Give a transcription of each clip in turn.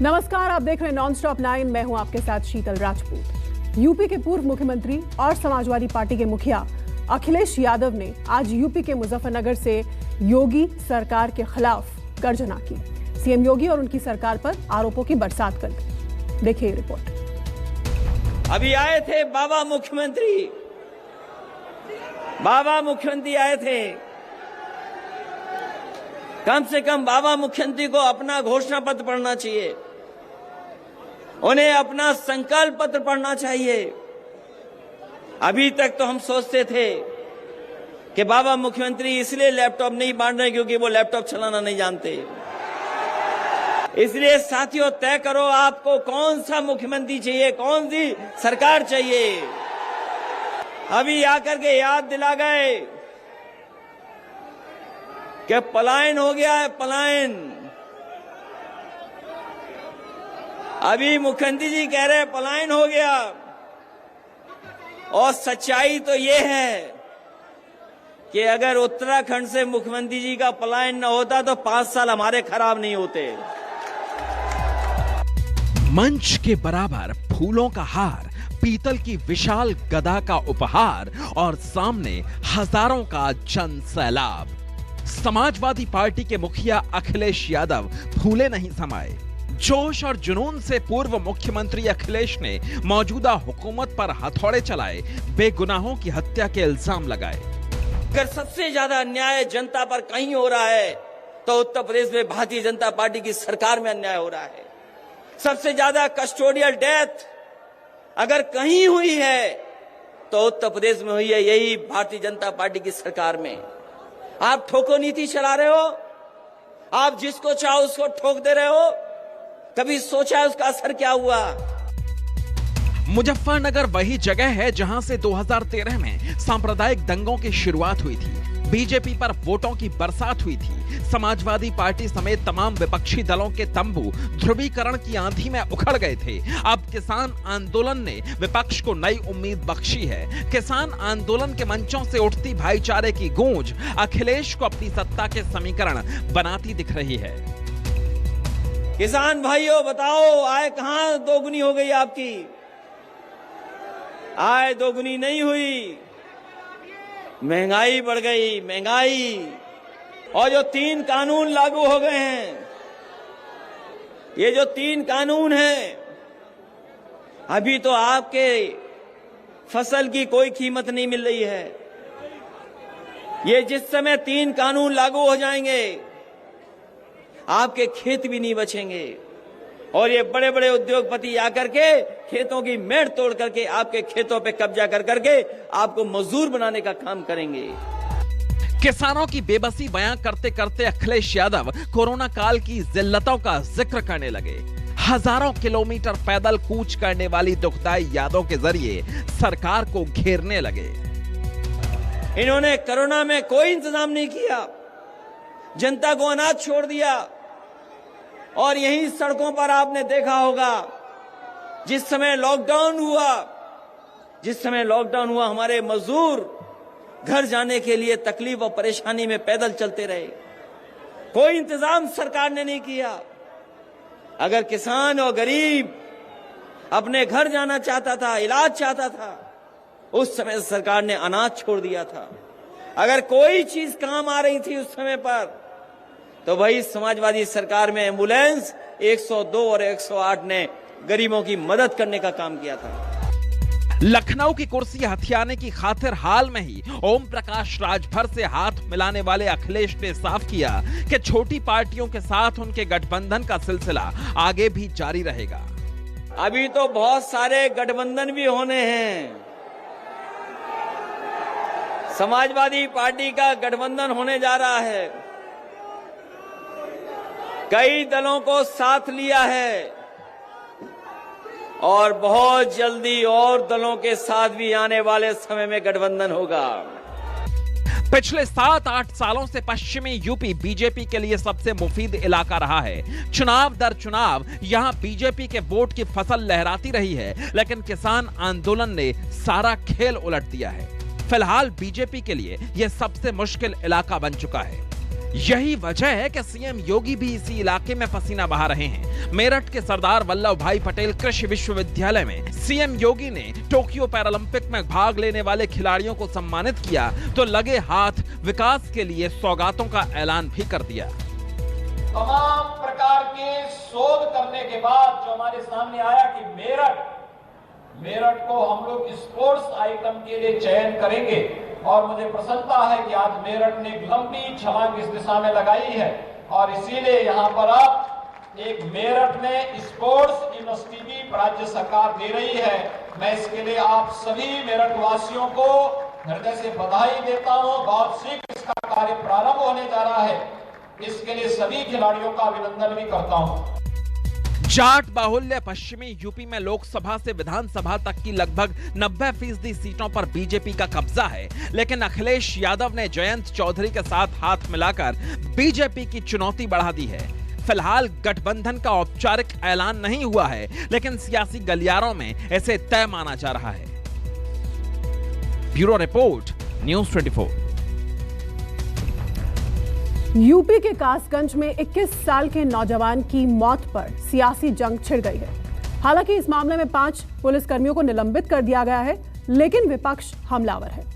नमस्कार, आप देख रहे हैं नॉनस्टॉप 9। मैं हूं आपके साथ शीतल राजपूत। यूपी के पूर्व मुख्यमंत्री और समाजवादी पार्टी के मुखिया अखिलेश यादव ने आज यूपी के मुजफ्फरनगर से योगी सरकार के खिलाफ गर्जना की। सीएम योगी और उनकी सरकार पर आरोपों की बरसात कर दी। देखिए रिपोर्ट। अभी आए थे बाबा मुख्यमंत्री आए थे। कम से कम बाबा मुख्यमंत्री को अपना घोषणा पत्र पढ़ना चाहिए, उन्हें अपना संकल्प पत्र पढ़ना चाहिए। अभी तक तो हम सोचते थे कि बाबा मुख्यमंत्री इसलिए लैपटॉप नहीं बांट रहे क्योंकि वो लैपटॉप चलाना नहीं जानते। इसलिए साथियों, तय करो आपको कौन सा मुख्यमंत्री चाहिए, कौन सी सरकार चाहिए। अभी आकर के याद दिला गए कि पलायन हो गया है, पलायन। अभी मुख्यमंत्री जी कह रहे हैं पलायन हो गया, और सच्चाई तो ये है कि अगर उत्तराखंड से मुख्यमंत्री जी का पलायन न होता तो 5 साल हमारे खराब नहीं होते। मंच के बराबर फूलों का हार, पीतल की विशाल गदा का उपहार और सामने हजारों का जन सैलाब। समाजवादी पार्टी के मुखिया अखिलेश यादव फूले नहीं समाये। जोश और जुनून से पूर्व मुख्यमंत्री अखिलेश ने मौजूदा हुकूमत पर हथौड़े चलाए, बेगुनाहों की हत्या के इल्जाम लगाए। अगर सबसे ज्यादा अन्याय जनता पर कहीं हो रहा है तो उत्तर प्रदेश में भारतीय जनता पार्टी की सरकार में अन्याय हो रहा है। सबसे ज्यादा कस्टोडियल डेथ अगर कहीं हुई है तो उत्तर प्रदेश में हुई है, यही भारतीय जनता पार्टी की सरकार में। आप ठोको नीति चला रहे हो, आप जिसको चाहो उसको ठोक दे रहे हो। कभी सोचा उसका असर क्या हुआ? मुजफ्फरनगर वही जगह है जहां से 2013 में सांप्रदायिक दंगों की शुरुआत हुई थी। बीजेपी पर वोटों की बरसात हुई थी। समाजवादी पार्टी समेत तमाम विपक्षी दलों के तंबू ध्रुवीकरण की आंधी में उखड़ गए थे। अब किसान आंदोलन ने विपक्ष को नई उम्मीद बख्शी है। किसान आंदोलन के मंचों से उठती भाईचारे की गूंज अखिलेश को अपनी सत्ता के समीकरण बनाती दिख रही है। किसान भाइयों बताओ, आय कहां दोगुनी हो गई आपकी? आय दोगुनी नहीं हुई, महंगाई बढ़ गई, महंगाई। और जो 3 कानून लागू हो गए हैं, ये जो 3 कानून हैं, अभी तो आपके फसल की कोई कीमत नहीं मिल रही है। ये जिस समय 3 कानून लागू हो जाएंगे, आपके खेत भी नहीं बचेंगे, और ये बड़े बड़े उद्योगपति आकर के खेतों की मेड़ तोड़ करके आपके खेतों पे कब्जा कर करके आपको मजदूर बनाने का काम करेंगे। किसानों की बेबसी बयां करते करते अखिलेश यादव कोरोना काल की जिल्लतों का जिक्र करने लगे। हजारों किलोमीटर पैदल कूच करने वाली दुखदाई यादों के जरिए सरकार को घेरने लगे। इन्होंने कोरोना में कोई इंतजाम नहीं किया, जनता को अनाज छोड़ दिया। और यही सड़कों पर आपने देखा होगा, जिस समय लॉकडाउन हुआ हमारे मजदूर घर जाने के लिए तकलीफ और परेशानी में पैदल चलते रहे। कोई इंतजाम सरकार ने नहीं किया। अगर किसान और गरीब अपने घर जाना चाहता था, इलाज चाहता था, उस समय सरकार ने अनाज छोड़ दिया था। अगर कोई चीज काम आ रही थी उस समय पर, तो वही समाजवादी सरकार में एम्बुलेंस 102 और 108 ने गरीबों की मदद करने का काम किया था। लखनऊ की कुर्सी हथियाने की खातिर हाल में ही ओम प्रकाश राजभर से हाथ मिलाने वाले अखिलेश ने साफ किया कि छोटी पार्टियों के साथ उनके गठबंधन का सिलसिला आगे भी जारी रहेगा। अभी तो बहुत सारे गठबंधन भी होने हैं। समाजवादी पार्टी का गठबंधन होने जा रहा है, कई दलों को साथ लिया है, और बहुत जल्दी और दलों के साथ भी आने वाले समय में गठबंधन होगा। पिछले 7-8 सालों से पश्चिमी यूपी बीजेपी के लिए सबसे मुफीद इलाका रहा है। चुनाव दर चुनाव यहां बीजेपी के वोट की फसल लहराती रही है, लेकिन किसान आंदोलन ने सारा खेल उलट दिया है। फिलहाल बीजेपी के लिए यह सबसे मुश्किल इलाका बन चुका है। यही वजह है कि सीएम योगी भी इसी इलाके में पसीना बहा रहे हैं। मेरठ के सरदार वल्लभ भाई पटेल कृषि विश्वविद्यालय में सीएम योगी ने टोक्यो पैरालंपिक में भाग लेने वाले खिलाड़ियों को सम्मानित किया तो लगे हाथ विकास के लिए सौगातों का ऐलान भी कर दिया। तमाम प्रकार के शोध करने के बाद जो हमारे सामने आया कि मेरठ को हम लोग स्पोर्ट्स आइटम के लिए चयन करेंगे और मुझे प्रसन्नता है कि आज मेरठ ने एक लंबी छलांग इस दिशा में लगाई है और इसीलिए यहाँ पर अब एक मेरठ में स्पोर्ट्स यूनिवर्सिटी भी राज्य सरकार दे रही है। मैं इसके लिए आप सभी मेरठ वासियों को हृदय से बधाई देता हूँ। बहुत शीघ्र इसका कार्य प्रारंभ होने जा रहा है, इसके लिए सभी खिलाड़ियों का अभिनंदन भी करता हूँ। जाट बाहुल्य पश्चिमी यूपी में लोकसभा से विधानसभा तक की लगभग 90% सीटों पर बीजेपी का कब्जा है, लेकिन अखिलेश यादव ने जयंत चौधरी के साथ हाथ मिलाकर बीजेपी की चुनौती बढ़ा दी है। फिलहाल गठबंधन का औपचारिक ऐलान नहीं हुआ है, लेकिन सियासी गलियारों में ऐसे तय माना जा रहा है। Bureau report, news 24। यूपी के कासगंज में 21 साल के नौजवान की मौत पर सियासी जंग छिड़ गई है। हालांकि इस मामले में 5 पुलिसकर्मियों को निलंबित कर दिया गया है, लेकिन विपक्ष हमलावर है।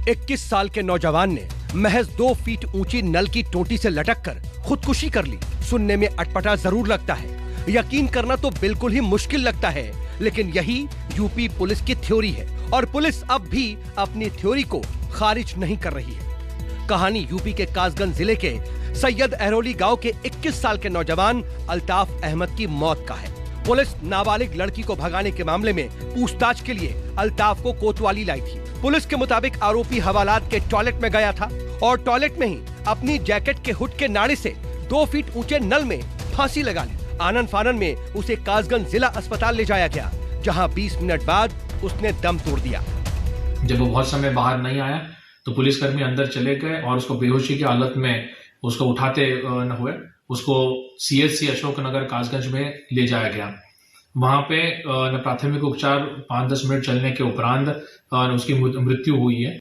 21 साल के नौजवान ने महज 2 फीट ऊंची नल की टोटी से लटककर खुदकुशी कर ली। सुनने में अटपटा जरूर लगता है, यकीन करना तो बिल्कुल ही मुश्किल लगता है, लेकिन यही यूपी पुलिस की थ्योरी है और पुलिस अब भी अपनी थ्योरी को खारिज नहीं कर रही है। कहानी यूपी के कासगंज जिले के सैयद अहरोली गांव के 21 साल के नौजवान अल्ताफ अहमद की मौत का है। पुलिस नाबालिग लड़की को भगाने के मामले में पूछताछ के लिए अल्ताफ को कोतवाली लाई थी। पुलिस के मुताबिक आरोपी हवालात के टॉयलेट में गया था और टॉयलेट में ही अपनी जैकेट के हुड के नाड़े से 2 फीट ऊंचे नल में फांसी लगा ली। आनन फानन में उसे कासगंज जिला अस्पताल ले जाया गया, जहां 20 मिनट बाद उसने दम तोड़ दिया। जब वो बहुत समय बाहर नहीं आया तो पुलिसकर्मी अंदर चले गए और उसको बेहोशी की हालत में उसको उठाते न हुए उसको CHC अशोकनगर कासगंज में ले जाया गया। वहां पे प्राथमिक उपचार 5-10 मिनट चलने के उपरांत उसकी मृत्यु हुई है।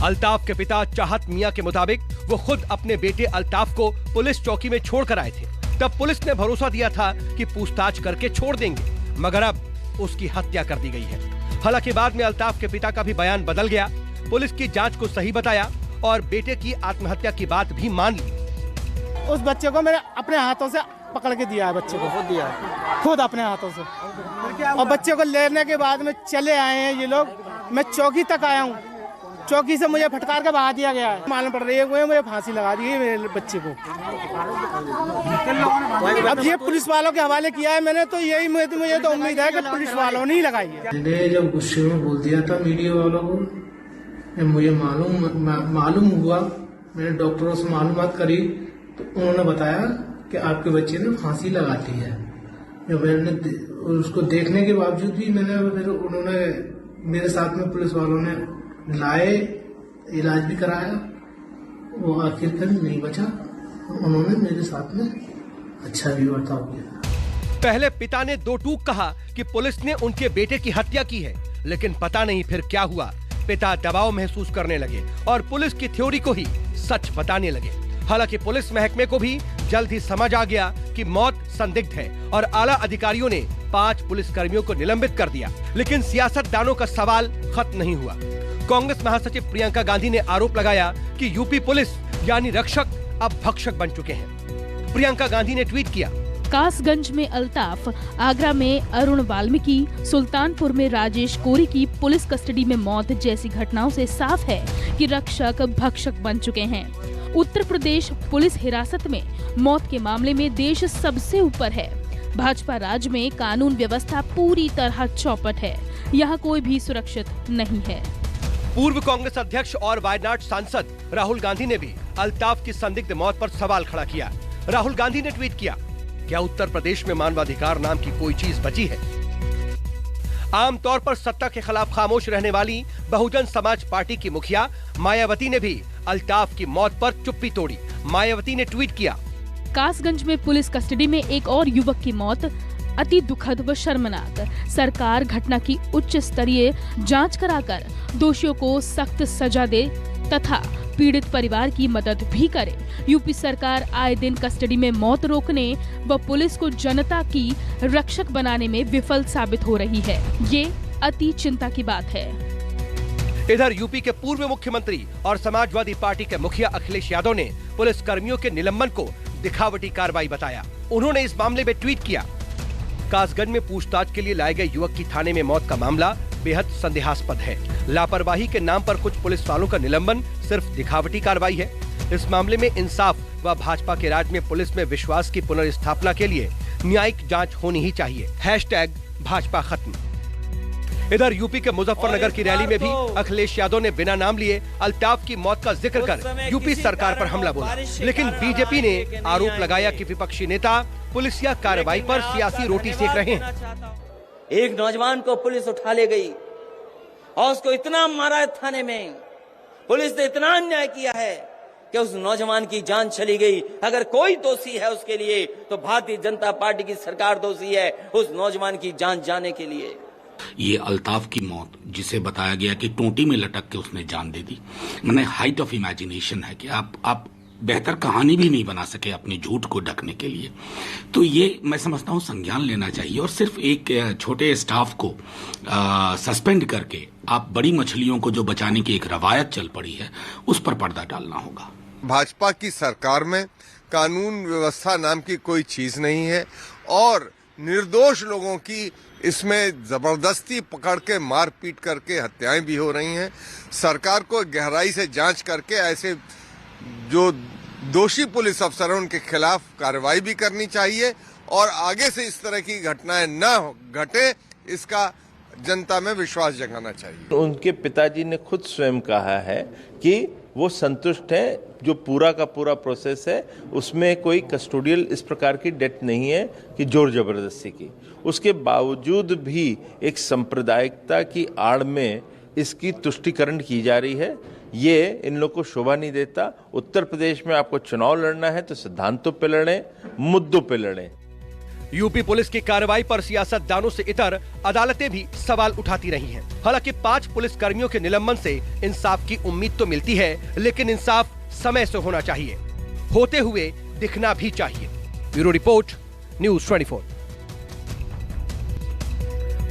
अल्ताफ के पिता चाहत मियां के मुताबिक वो खुद अपने बेटे अल्ताफ को पुलिस चौकी में छोड़कर आए थे। तब पुलिस ने भरोसा दिया था कि पूछताछ करके छोड़ देंगे, मगर अब उसकी हत्या कर दी गई है। हालांकि बाद में अल्ताफ के पिता का भी बयान बदल गया। पुलिस की जांच को सही बताया और बेटे की आत्महत्या की बात भी मान ली। उस बच्चे को मैंने अपने हाथों से पकड़ के दिया है, बच्चे को खुद दिया है, खुद अपने हाथों से। और बच्चे को लेने के बाद में चले आए हैं ये लोग। मैं चौकी तक आया हूँ, चौकी से मुझे फटकार के भगा दिया गया है। मालूम पड़ रही है मुझे फांसी लगा दी है मेरे बच्चे को। अब ये पुलिस वालों के हवाले किया है मैंने, तो यही मुझे तो उम्मीद है कि पुलिस वालों ने ही लगाई है। मैंने जब गुस्से में बोल दिया था मीडिया वालों को, मुझे मालूम हुआ, मैंने डॉक्टरों से मालूमात करी तो उन्होंने बताया कि आपके बच्चे ने फांसी लगा ली है। मैंने उसको देखने के बावजूद भी उन्होंने मेरे साथ में पुलिस वालों ने लाए, इलाज भी कराया, वो आखिरकार नहीं बचा। उन्होंने मेरे साथ में अच्छा भी बर्ताव किया। पहले पिता ने 2 टूक कहा कि पुलिस ने उनके बेटे की हत्या की है, लेकिन पता नहीं फिर क्या हुआ। पिता दबाव महसूस करने लगे और पुलिस की थ्योरी को ही सच बताने लगे। हालांकि पुलिस महकमे को भी जल्द ही समझ आ गया कि मौत संदिग्ध है और आला अधिकारियों ने 5 पुलिसकर्मियों को निलंबित कर दिया। लेकिन सियासतदानों का सवाल खत्म नहीं हुआ। कांग्रेस महासचिव प्रियंका गांधी ने आरोप लगाया कि यूपी पुलिस यानी रक्षक अब भक्षक बन चुके हैं। प्रियंका गांधी ने ट्वीट किया, कासगंज में अल्ताफ, आगरा में अरुण वाल्मीकि, सुल्तानपुर में राजेश कोरी की पुलिस कस्टडी में मौत जैसी घटनाओं से साफ है कि रक्षक भक्षक बन चुके हैं। उत्तर प्रदेश पुलिस हिरासत में मौत के मामले में देश सबसे ऊपर है। भाजपा राज में कानून व्यवस्था पूरी तरह चौपट है, यहाँ कोई भी सुरक्षित नहीं है। पूर्व कांग्रेस अध्यक्ष और वायनाड सांसद राहुल गांधी ने भी अल्ताफ की संदिग्ध मौत पर सवाल खड़ा किया। राहुल गांधी ने ट्वीट किया, क्या उत्तर प्रदेश में मानवाधिकार नाम की कोई चीज बची है? आमतौर पर सत्ता के खिलाफ खामोश रहने वाली बहुजन समाज पार्टी की मुखिया मायावती ने भी अल्ताफ की मौत पर चुप्पी तोड़ी। मायावती ने ट्वीट किया, कासगंज में पुलिस कस्टडी में एक और युवक की मौत अति दुखद व शर्मनाक। सरकार घटना की उच्च स्तरीय जांच कराकर दोषियों को सख्त सजा दे तथा पीड़ित परिवार की मदद भी करे। यूपी सरकार आए दिन कस्टडी में मौत रोकने व पुलिस को जनता की रक्षक बनाने में विफल साबित हो रही है। ये अति चिंता की बात है। इधर यूपी के पूर्व मुख्यमंत्री और समाजवादी पार्टी के मुखिया अखिलेश यादव ने पुलिस कर्मियों के निलंबन को दिखावटी कार्रवाई बताया। उन्होंने इस मामले में ट्वीट किया, कासगंज में पूछताछ के लिए लाए गए युवक की थाने में मौत का मामला बेहद संदेहास्पद है। लापरवाही के नाम पर कुछ पुलिस वालों का निलंबन सिर्फ दिखावटी कार्रवाई है। इस मामले में इंसाफ व भाजपा के राज में पुलिस में विश्वास की पुनर्स्थापना के लिए न्यायिक जांच होनी ही चाहिए। #भाजपा खत्म। इधर यूपी के मुजफ्फरनगर की रैली में भी अखिलेश यादव ने बिना नाम लिए अल्ताफ की मौत का जिक्र कर यूपी सरकार पर हमला बोला, लेकिन बीजेपी ने आरोप लगाया कि विपक्षी नेता पुलिसिया कार्रवाई पर सियासी रोटी सेक रहे हैं। एक नौजवान को पुलिस उठा ले गई और उसको इतना मारा है थाने में, पुलिस ने इतना अन्याय किया है कि उस नौजवान की जान चली गई। अगर कोई दोषी है उसके लिए तो भारतीय जनता पार्टी की सरकार दोषी है उस नौजवान की जान जाने के लिए। ये अल्ताफ की मौत, जिसे बताया गया कि टोंटी में लटक के उसने जान दे दी, मैंने हाइट ऑफ इमेजिनेशन है कि आप बेहतर कहानी भी नहीं बना सके अपने झूठ को ढकने के लिए। तो ये मैं समझता हूँ संज्ञान लेना चाहिए और सिर्फ एक छोटे स्टाफ को सस्पेंड करके आप बड़ी मछलियों को जो बचाने की एक रवायत चल पड़ी है उस पर पर्दा डालना होगा। भाजपा की सरकार में कानून व्यवस्था नाम की कोई चीज नहीं है और निर्दोष लोगों की इसमें जबरदस्ती पकड़ के मार पीट करके हत्याएं भी हो रही हैं। सरकार को गहराई से जांच करके ऐसे जो दोषी पुलिस अफसर हैं उनके खिलाफ कार्रवाई भी करनी चाहिए और आगे से इस तरह की घटनाएं न घटे इसका जनता में विश्वास जगाना चाहिए। उनके पिताजी ने खुद स्वयं कहा है कि वो संतुष्ट है, जो पूरा का पूरा प्रोसेस है उसमें कोई कस्टोडियल इस प्रकार की डेथ नहीं है कि जोर जबरदस्ती की। उसके बावजूद भी एक सांप्रदायिकता की आड़ में इसकी तुष्टीकरण की जा रही है। ये इन लोग को शोभा नहीं देता। उत्तर प्रदेश में आपको चुनाव लड़ना है तो सिद्धांतों पे लड़ें, मुद्दों पे लड़ें। यूपी पुलिस की कार्रवाई पर सियासतदानों से इतर अदालतें भी सवाल उठाती रही हैं। हालांकि 5 पुलिस कर्मियों के निलंबन से इंसाफ की उम्मीद तो मिलती है, लेकिन इंसाफ समय से होना चाहिए, होते हुए दिखना भी चाहिए। Bureau report, news 24।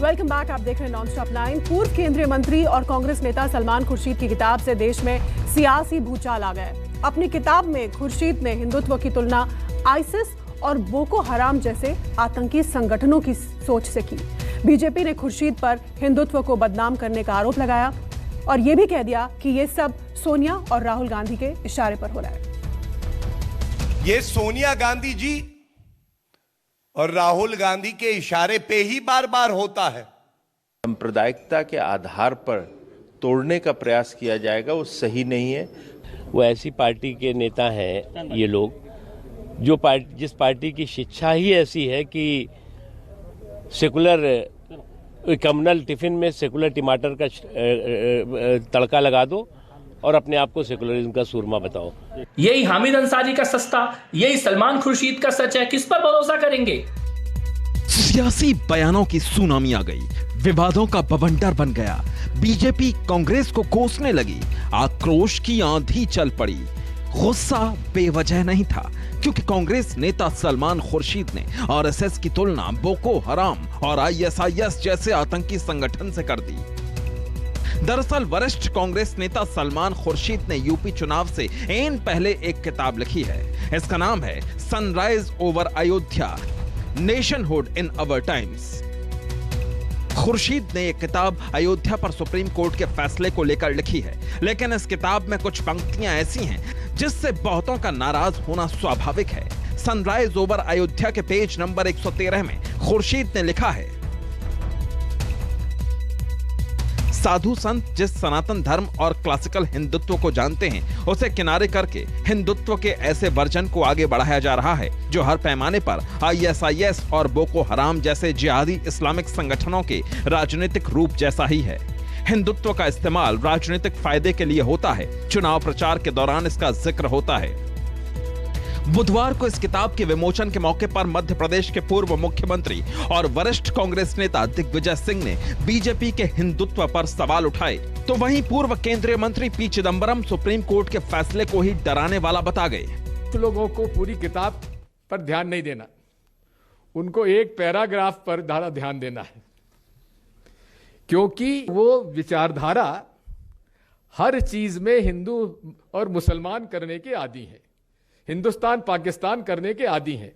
Welcome back. आप देख रहे हैं नॉनस्टॉप 9। पूर्व केंद्रीय मंत्री और कांग्रेस नेता सलमान खुर्शीद की किताब से देश में सियासी भूचाल आ गया। अपनी किताब में खुर्शीद ने हिंदुत्व की तुलना आईसिस और बोको हराम जैसे आतंकी संगठनों की सोच से की। बीजेपी ने खुर्शीद पर हिंदुत्व को बदनाम करने का आरोप लगाया और यह भी कह दिया कि यह सब सोनिया और राहुल गांधी के इशारे पर हो रहा है। ये सोनिया गांधी जी और राहुल गांधी के इशारे पे ही बार बार होता है। सांप्रदायिकता के आधार पर तोड़ने का प्रयास किया जाएगा, वो सही नहीं है। वो ऐसी पार्टी के नेता हैं ये लोग जो जिस पार्टी की शिक्षा ही ऐसी है कि सेकुलर कम्युनल टिफिन में सेकुलर टमाटर का तड़का लगा दो और अपने आप को सेकुलरिज्म का सूरमा बताओ। यही हामिद अंसारी का सस्ता, यही सलमान खुर्शीद का सच है, किस पर भरोसा करेंगे? सियासी बयानों की सुनामी आ गई, विवादों का बवंडर बन गया, बीजेपी कांग्रेस को कोसने लगी, आक्रोश की आंधी चल पड़ी। गुस्सा बेवजह नहीं था, क्योंकि कांग्रेस नेता सलमान खुर्शीद ने आरएसएस की तुलना बोको हराम और आईएसआईएस जैसे आतंकी संगठन से कर दी। दरअसल वरिष्ठ कांग्रेस नेता सलमान खुर्शीद ने यूपी चुनाव से एन पहले एक किताब लिखी है। इसका नाम है सनराइज ओवर अयोध्या, नेशनहुड इन अवर टाइम्स। खुर्शीद ने यह किताब अयोध्या पर सुप्रीम कोर्ट के फैसले को लेकर लिखी है, लेकिन इस किताब में कुछ पंक्तियां ऐसी हैं जिससे बहुतों का नाराज होना स्वाभाविक है। सनराइज ओवर अयोध्या के पेज नंबर 113 में खुर्शीद ने लिखा है, साधु संत जिस सनातन धर्म और क्लासिकल हिंदुत्व को जानते हैं उसे किनारे करके हिंदुत्व के ऐसे वर्जन को आगे बढ़ाया जा रहा है जो हर पैमाने पर आईएसआईएस और बोको हराम जैसे जिहादी इस्लामिक संगठनों के राजनीतिक रूप जैसा ही है। हिंदुत्व का इस्तेमाल राजनीतिक फायदे के लिए होता है, चुनाव प्रचार के दौरान इसका जिक्र होता है। बुधवार को इस किताब के विमोचन के मौके पर मध्य प्रदेश के पूर्व मुख्यमंत्री और वरिष्ठ कांग्रेस नेता दिग्विजय सिंह ने बीजेपी के हिंदुत्व पर सवाल उठाए। तो वहीं पूर्व केंद्रीय मंत्री पी चिदंबरम सुप्रीम कोर्ट के फैसले को ही डराने वाला बता गए। कुछ लोगों को पूरी किताब पर ध्यान नहीं देना, उनको एक पैराग्राफ पर ध्यान देना है, क्योंकि वो विचारधारा हर चीज में हिंदू और मुसलमान करने के आदी है, हिंदुस्तान पाकिस्तान करने के आदी हैं।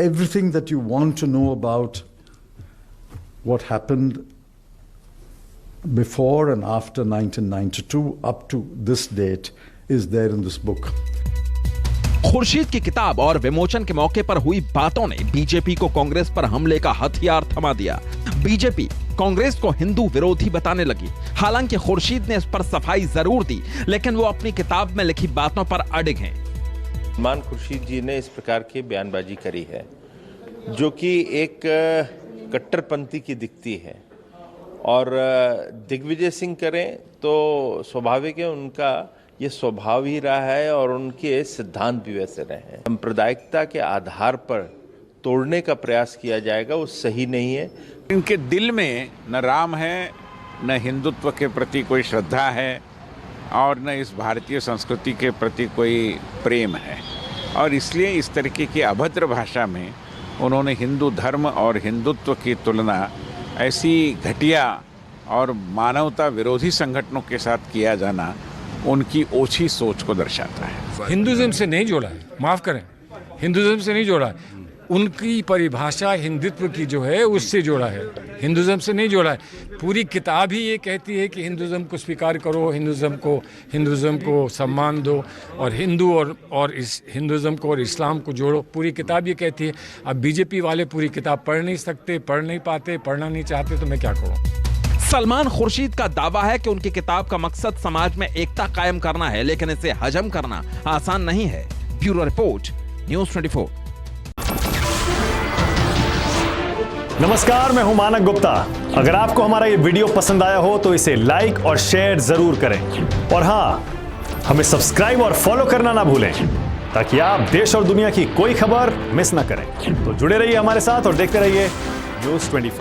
Everything that you want to know about what happened before and after 1992 up to this date is there in this book. Khurshid की किताब और विमोचन के मौके पर हुई बातों ने बीजेपी को कांग्रेस पर हमले का हथियार थमा दिया। बीजेपी कांग्रेस को हिंदू विरोधी बताने लगी। हालांकि खुर्शीद ने इस पर सफाई जरूर दी, लेकिन वो अपनी किताब में लिखी बातों पर अडिग हैं। सलमान खुर्शीद जी ने इस प्रकार की बयानबाजी करी है जो कि एक कट्टरपंथी की दिखती है, और दिग्विजय सिंह करें तो स्वाभाविक है, उनका ये स्वभाव ही रहा है और उनके सिद्धांत भी वैसे रहे हैं। सांप्रदायिकता के आधार पर तोड़ने का प्रयास किया जाएगा, वो सही नहीं है। इनके दिल में न राम है, न हिंदुत्व के प्रति कोई श्रद्धा है, और न इस भारतीय संस्कृति के प्रति कोई प्रेम है, और इसलिए इस तरीके की अभद्र भाषा में उन्होंने हिंदू धर्म और हिंदुत्व की तुलना ऐसी घटिया और मानवता विरोधी संगठनों के साथ किया जाना उनकी ओछी सोच को दर्शाता है। हिंदुइज्म से नहीं जोड़ा है, माफ करें, हिंदुइज्म से नहीं जोड़ा है, उनकी परिभाषा हिंदुत्व की जो है उससे जोड़ा है, हिंदुइज्म से नहीं जोड़ा है। पूरी किताब ही ये कहती है कि हिंदुइज्म को स्वीकार करो, हिंदुइज्म को सम्मान दो, और हिंदू और इस हिंदुइज्म को और इस्लाम को जोड़ो। पूरी किताब ये कहती है। अब बीजेपी वाले पूरी किताब पढ़ नहीं सकते, पढ़ नहीं पाते, पढ़ना नहीं चाहते, तो मैं क्या करूँ। सलमान खुर्शीद का दावा है कि उनकी किताब का मकसद समाज में एकता कायम करना है, लेकिन इसे हजम करना आसान नहीं है। Bureau report, news 24। नमस्कार, मैं हूं मानक गुप्ता। अगर आपको हमारा ये वीडियो पसंद आया हो तो इसे लाइक और शेयर जरूर करें, और हां, हमें सब्सक्राइब और फॉलो करना ना भूलें ताकि आप देश और दुनिया की कोई खबर मिस ना करें। तो जुड़े रहिए हमारे साथ और देखते रहिए न्यूज़ 24।